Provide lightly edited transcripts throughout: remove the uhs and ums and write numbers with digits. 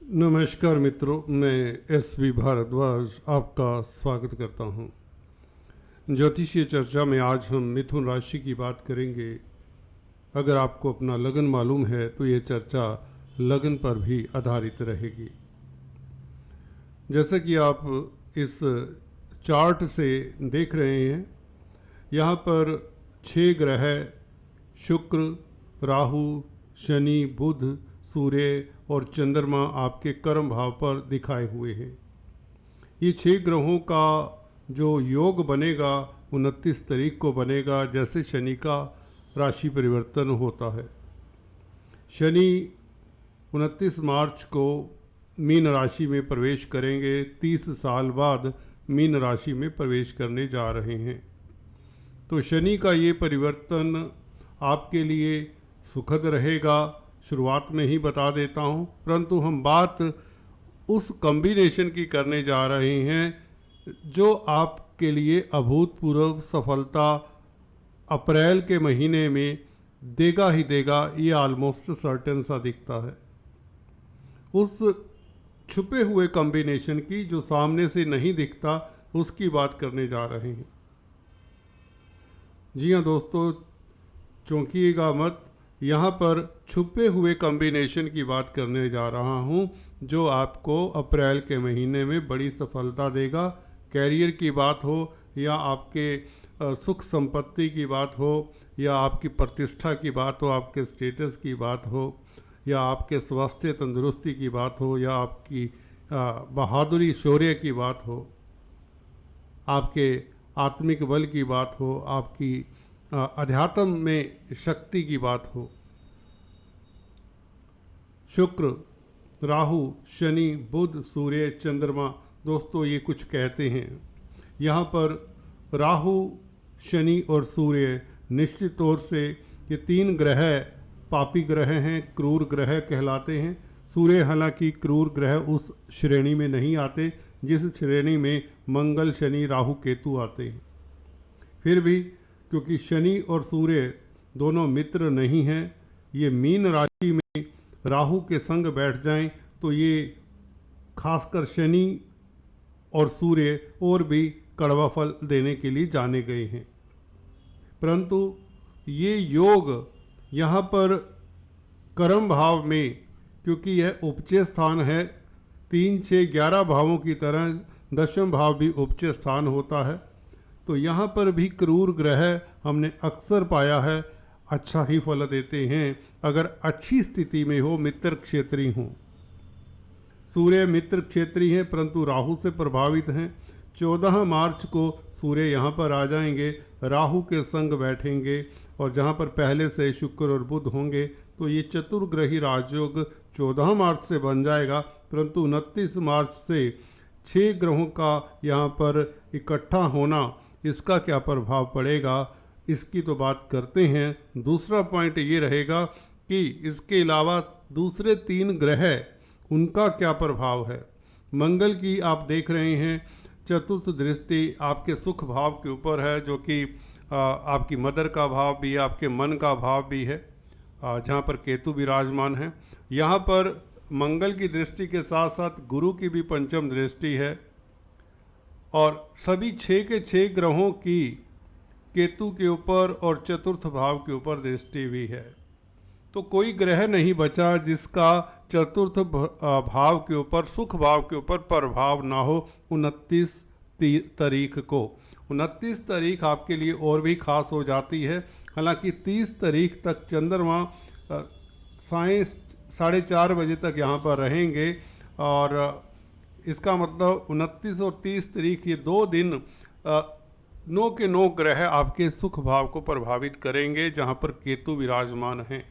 नमस्कार मित्रों, मैं एस.वी. भारद्वाज आपका स्वागत करता हूं। ज्योतिषीय चर्चा में आज हम मिथुन राशि की बात करेंगे। अगर आपको अपना लगन मालूम है तो ये चर्चा लगन पर भी आधारित रहेगी। जैसे कि आप इस चार्ट से देख रहे हैं, यहाँ पर 6 ग्रह शुक्र, राहु, शनि, बुध, सूर्य और चंद्रमा आपके कर्म भाव पर दिखाए हुए हैं। ये 6 ग्रहों का जो योग बनेगा 29 तारीख को बनेगा, जैसे शनि का राशि परिवर्तन होता है। शनि 29 मार्च को मीन राशि में प्रवेश करेंगे। 30 साल बाद मीन राशि में प्रवेश करने जा रहे हैं। तो शनि का ये परिवर्तन आपके लिए सुखद रहेगा, शुरुआत में ही बता देता हूँ। परंतु हम बात उस कॉम्बिनेशन की करने जा रहे हैं जो आपके लिए अभूतपूर्व सफलता अप्रैल के महीने में देगा ही देगा। ये ऑलमोस्ट सर्टेन सा दिखता है। उस छुपे हुए कॉम्बिनेशन की जो सामने से नहीं दिखता, उसकी बात करने जा रहे हैं। जी हाँ दोस्तों, चौंकिएगा मत। यहाँ पर छुपे हुए कॉम्बिनेशन की बात करने जा रहा हूँ जो आपको अप्रैल के महीने में बड़ी सफलता देगा। कैरियर की बात हो या आपके सुख संपत्ति की बात हो या आपकी प्रतिष्ठा की बात हो, आपके स्टेटस की बात हो या आपके स्वास्थ्य तंदुरुस्ती की बात हो या आपकी बहादुरी शौर्य की बात हो, आपके आत्मिक बल की बात हो, आपकी अध्यात्म में शक्ति की बात हो। शुक्र, राहु, शनि, बुध, सूर्य, चंद्रमा, दोस्तों ये कुछ कहते हैं। यहाँ पर राहु, शनि और सूर्य निश्चित तौर से ये 3 ग्रह पापी ग्रह हैं, क्रूर ग्रह कहलाते हैं। सूर्य हालांकि क्रूर ग्रह उस श्रेणी में नहीं आते जिस श्रेणी में मंगल, शनि, राहु, केतु आते हैं। फिर भी क्योंकि शनि और सूर्य दोनों मित्र नहीं हैं, ये मीन राशि में राहु के संग बैठ जाएं तो ये खासकर शनि और सूर्य और भी कड़वा फल देने के लिए जाने गए हैं। परंतु ये योग यहाँ पर कर्म भाव में, क्योंकि यह उपचय स्थान है, 3, 6, 11 भावों की तरह 10वें भाव भी उपचय स्थान होता है। तो यहाँ पर भी क्रूर ग्रह हमने अक्सर पाया है अच्छा ही फल देते हैं अगर अच्छी स्थिति में हो, मित्र क्षेत्री हों। सूर्य मित्र क्षेत्री हैं परंतु राहु से प्रभावित हैं। 14 मार्च को सूर्य यहाँ पर आ जाएंगे, राहु के संग बैठेंगे और जहाँ पर पहले से शुक्र और बुध होंगे तो ये चतुर्ग्रही राजयोग 14 मार्च से बन जाएगा। परंतु 29 मार्च से 6 ग्रहों का यहाँ पर इकट्ठा होना, इसका क्या प्रभाव पड़ेगा, इसकी तो बात करते हैं। दूसरा पॉइंट ये रहेगा कि इसके अलावा दूसरे 3 ग्रह, उनका क्या प्रभाव है। मंगल की आप देख रहे हैं चतुर्थ दृष्टि आपके सुख भाव के ऊपर है, जो कि आपकी मदर का भाव भी है, आपके मन का भाव भी है, जहाँ पर केतु विराजमान है। यहाँ पर मंगल की दृष्टि के साथ साथ गुरु की भी पंचम दृष्टि है और सभी 6 के 6 ग्रहों की केतु के ऊपर और चतुर्थ भाव के ऊपर दृष्टि भी है। तो कोई ग्रह नहीं बचा जिसका चतुर्थ भाव के ऊपर, सुख भाव के ऊपर प्रभाव ना हो 29 तारीख को। 29 तारीख आपके लिए और भी खास हो जाती है। हालांकि 30 तारीख तक चंद्रमा साढ़े 4:30 बजे तक यहाँ पर रहेंगे और इसका मतलब 29 और 30 तारीख ये 2 दिन 9 के 9 ग्रह आपके सुख भाव को प्रभावित करेंगे जहाँ पर केतु विराजमान हैं।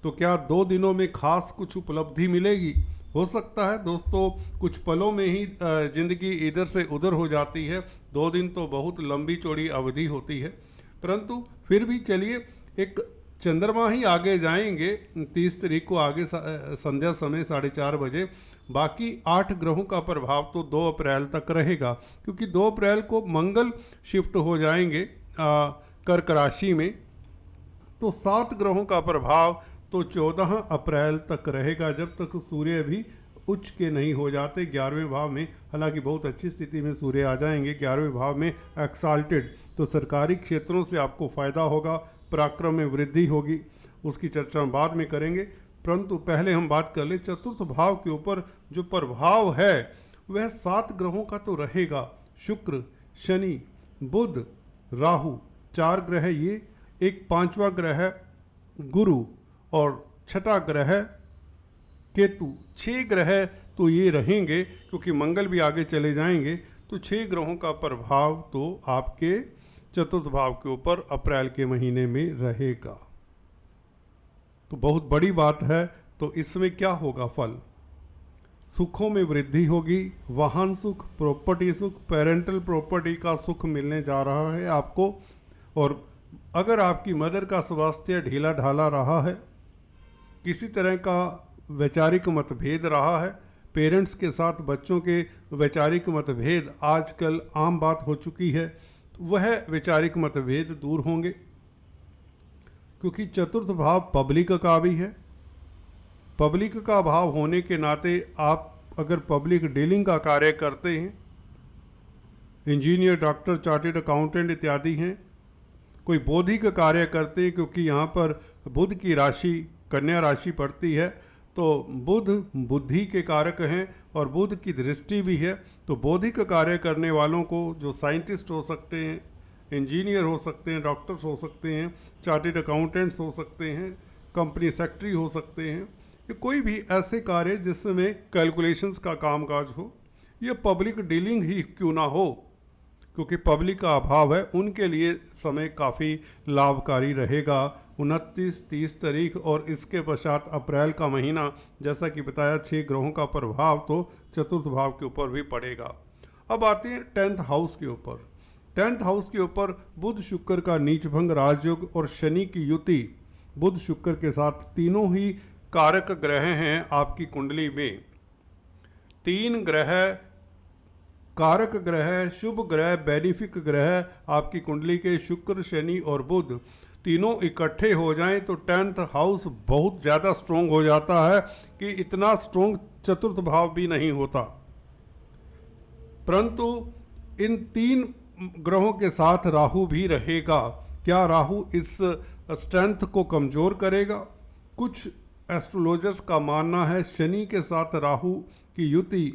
तो क्या 2 दिनों में खास कुछ उपलब्धि मिलेगी? हो सकता है दोस्तों, कुछ पलों में ही ज़िंदगी इधर से उधर हो जाती है। 2 दिन तो बहुत लंबी चौड़ी अवधि होती है, परंतु फिर भी चलिए, एक चंद्रमा ही आगे जाएंगे 30 तारीख को आगे संध्या समय 4:30 बजे। बाकी 8 ग्रहों का प्रभाव तो 2 अप्रैल तक रहेगा, क्योंकि 2 अप्रैल को मंगल शिफ्ट हो जाएंगे कर्क राशि में। तो 7 ग्रहों का प्रभाव तो 14 अप्रैल तक रहेगा, जब तक सूर्य भी उच्च के नहीं हो जाते। 11वें भाव में हालांकि बहुत अच्छी स्थिति में सूर्य आ जाएंगे, 11वें भाव में एक्साल्टेड, तो सरकारी क्षेत्रों से आपको फ़ायदा होगा, पराक्रम में वृद्धि होगी, उसकी चर्चा हम बाद में करेंगे। परंतु पहले हम बात कर लें चतुर्थ भाव के ऊपर जो प्रभाव है वह 7 ग्रहों का तो रहेगा। शुक्र, शनि, बुध, राहु, 4 ग्रह ये, एक 5वां ग्रह गुरु और 6ठा ग्रह केतु, 6 ग्रह तो ये रहेंगे, क्योंकि मंगल भी आगे चले जाएंगे। तो 6 ग्रहों का प्रभाव तो आपके चतुर्थ भाव के ऊपर अप्रैल के महीने में रहेगा। तो बहुत बड़ी बात है। तो इसमें क्या होगा फल? सुखों में वृद्धि होगी, वाहन सुख, प्रॉपर्टी सुख, पेरेंटल प्रॉपर्टी का सुख मिलने जा रहा है आपको। और अगर आपकी मदर का स्वास्थ्य ढीला ढाला रहा है, किसी तरह का वैचारिक मतभेद रहा है, पेरेंट्स के साथ बच्चों के वैचारिक मतभेद आजकल आम बात हो चुकी है, तो वह वैचारिक मतभेद दूर होंगे, क्योंकि चतुर्थ भाव पब्लिक का भी है। पब्लिक का भाव होने के नाते आप अगर पब्लिक डीलिंग का कार्य करते हैं, इंजीनियर, डॉक्टर, चार्टेड अकाउंटेंट इत्यादि हैं, कोई बौद्धिक कार्य करते हैं, क्योंकि यहाँ पर बुध की राशि कन्या राशि पड़ती है, तो बुध बुद्धि के कारक हैं और बुध की दृष्टि भी है। तो बौद्धिक कार्य करने वालों को, जो साइंटिस्ट हो सकते हैं, इंजीनियर हो सकते हैं, डॉक्टर्स हो सकते हैं, चार्टेड अकाउंटेंट्स हो सकते हैं, कंपनी सेक्रेटरी हो सकते हैं, ये कोई भी ऐसे कार्य जिसमें कैलकुलेशंस का कामकाज हो, ये पब्लिक डीलिंग ही क्यों ना हो, क्योंकि पब्लिक का अभाव है, उनके लिए समय काफ़ी लाभकारी रहेगा। 29, 30 तारीख और इसके पश्चात अप्रैल का महीना, जैसा कि बताया 6 ग्रहों का प्रभाव तो चतुर्थ भाव के ऊपर भी पड़ेगा। अब आते हैं 10th हाउस के ऊपर। 10th हाउस के ऊपर बुध शुक्र का नीचभंग राजयोग और शनि की युति, बुध शुक्र के साथ तीनों ही कारक ग्रह हैं आपकी कुंडली में। 3 ग्रह कारक ग्रह, शुभ ग्रह, बेनिफिक ग्रह आपकी कुंडली के शुक्र, शनि और बुध तीनों इकट्ठे हो जाएं तो 10th हाउस बहुत ज़्यादा स्ट्रोंग हो जाता है कि इतना स्ट्रोंग चतुर्थ भाव भी नहीं होता। परंतु इन 3 ग्रहों के साथ राहु भी रहेगा। क्या राहु इस स्ट्रेंथ को कमज़ोर करेगा? कुछ एस्ट्रोलॉजर्स का मानना है शनि के साथ राहु की युति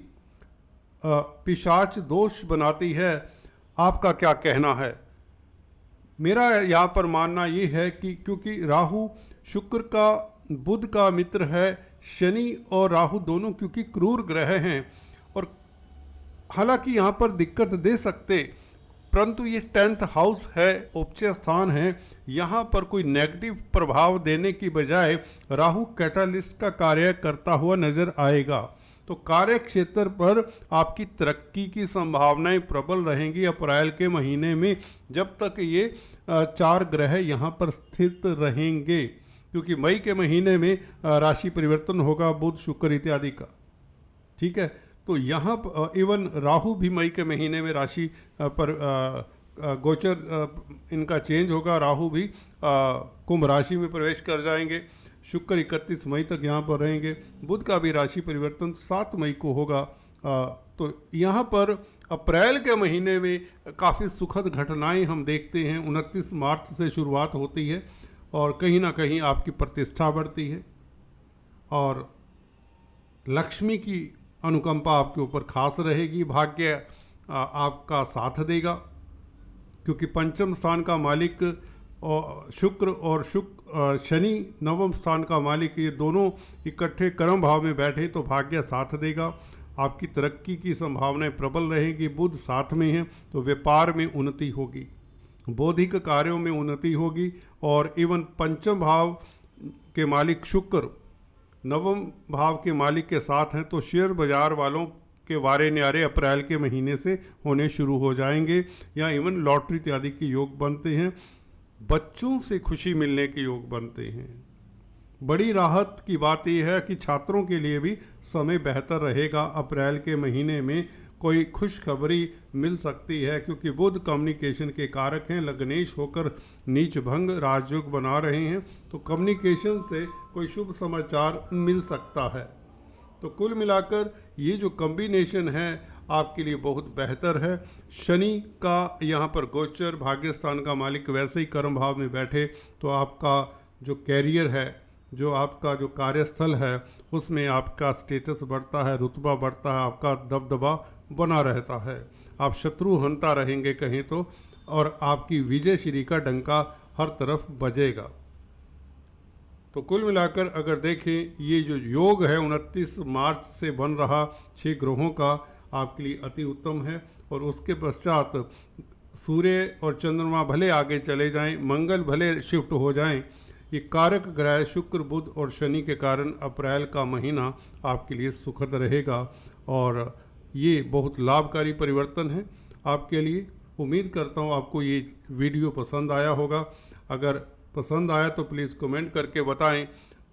पिशाच दोष बनाती है। आपका क्या कहना है? मेरा यहाँ पर मानना ये है कि क्योंकि राहु शुक्र का, बुध का मित्र है, शनि और राहु दोनों क्योंकि क्रूर ग्रह हैं और हालांकि यहाँ पर दिक्कत दे सकते, परंतु ये 10th हाउस है, उपचय स्थान है, यहाँ पर कोई नेगेटिव प्रभाव देने की बजाय राहु कैटालिस्ट का कार्य करता हुआ नजर आएगा। तो कार्य क्षेत्र पर आपकी तरक्की की संभावनाएं प्रबल रहेंगी अप्रैल के महीने में, जब तक ये 4 ग्रह यहाँ पर स्थित रहेंगे, क्योंकि मई के महीने में राशि परिवर्तन होगा बुध शुक्र इत्यादि का। ठीक है, तो यहाँ इवन राहु भी मई के महीने में राशि पर गोचर इनका चेंज होगा, राहु भी कुंभ राशि में प्रवेश कर जाएंगे। शुक्र 31 मई तक यहाँ पर रहेंगे, बुध का भी राशि परिवर्तन 7 मई को होगा। तो यहाँ पर अप्रैल के महीने में काफ़ी सुखद घटनाएं हम देखते हैं। 29 मार्च से शुरुआत होती है और कहीं ना कहीं आपकी प्रतिष्ठा बढ़ती है और लक्ष्मी की अनुकंपा आपके ऊपर खास रहेगी। भाग्य आपका साथ देगा, क्योंकि पंचम स्थान का मालिक शुक्र और शनि नवम स्थान का मालिक, ये दोनों इकट्ठे कर्म भाव में बैठे तो भाग्य साथ देगा। आपकी तरक्की की संभावनाएं प्रबल रहेगी। बुध साथ में है तो व्यापार में उन्नति होगी, बौद्धिक कार्यों में उन्नति होगी और इवन पंचम भाव के मालिक शुक्र नवम भाव के मालिक के साथ हैं, तो शेयर बाजार वालों के वारे न्यारे अप्रैल के महीने से होने शुरू हो जाएंगे, या इवन लॉटरी इत्यादि के योग बनते हैं। बच्चों से खुशी मिलने के योग बनते हैं। बड़ी राहत की बात यह है कि छात्रों के लिए भी समय बेहतर रहेगा। अप्रैल के महीने में कोई खुशखबरी मिल सकती है, क्योंकि बुध कम्युनिकेशन के कारक हैं, लग्नेश होकर नीच भंग राजयोग बना रहे हैं, तो कम्युनिकेशन से कोई शुभ समाचार मिल सकता है। तो कुल मिलाकर ये जो कॉम्बिनेशन है आपके लिए बहुत बेहतर है। शनि का यहाँ पर गोचर, भाग्यस्थान का मालिक वैसे ही कर्म भाव में बैठे तो आपका जो कैरियर है, जो आपका जो कार्यस्थल है, उसमें आपका स्टेटस बढ़ता है, रुतबा बढ़ता है, आपका दबदबा बना रहता है। आप शत्रु हंता रहेंगे कहीं तो, और आपकी विजय श्री का डंका हर तरफ बजेगा। तो कुल मिलाकर अगर देखें, ये जो योग है 29 मार्च से बन रहा 6 ग्रहों का आपके लिए अति उत्तम है। और उसके पश्चात सूर्य और चंद्रमा भले आगे चले जाएं, मंगल भले शिफ्ट हो जाएं, ये कारक ग्रह शुक्र, बुध और शनि के कारण अप्रैल का महीना आपके लिए सुखद रहेगा और ये बहुत लाभकारी परिवर्तन है आपके लिए। उम्मीद करता हूँ आपको ये वीडियो पसंद आया होगा। अगर पसंद आया तो प्लीज़ कमेंट करके बताएं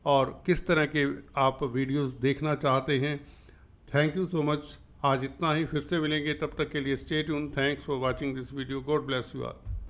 और किस तरह के आप वीडियोस देखना चाहते हैं। Thank you so much. आज इतना ही, फिर से मिलेंगे, तब तक के लिए stay tune. Thanks for watching this video. God bless you all.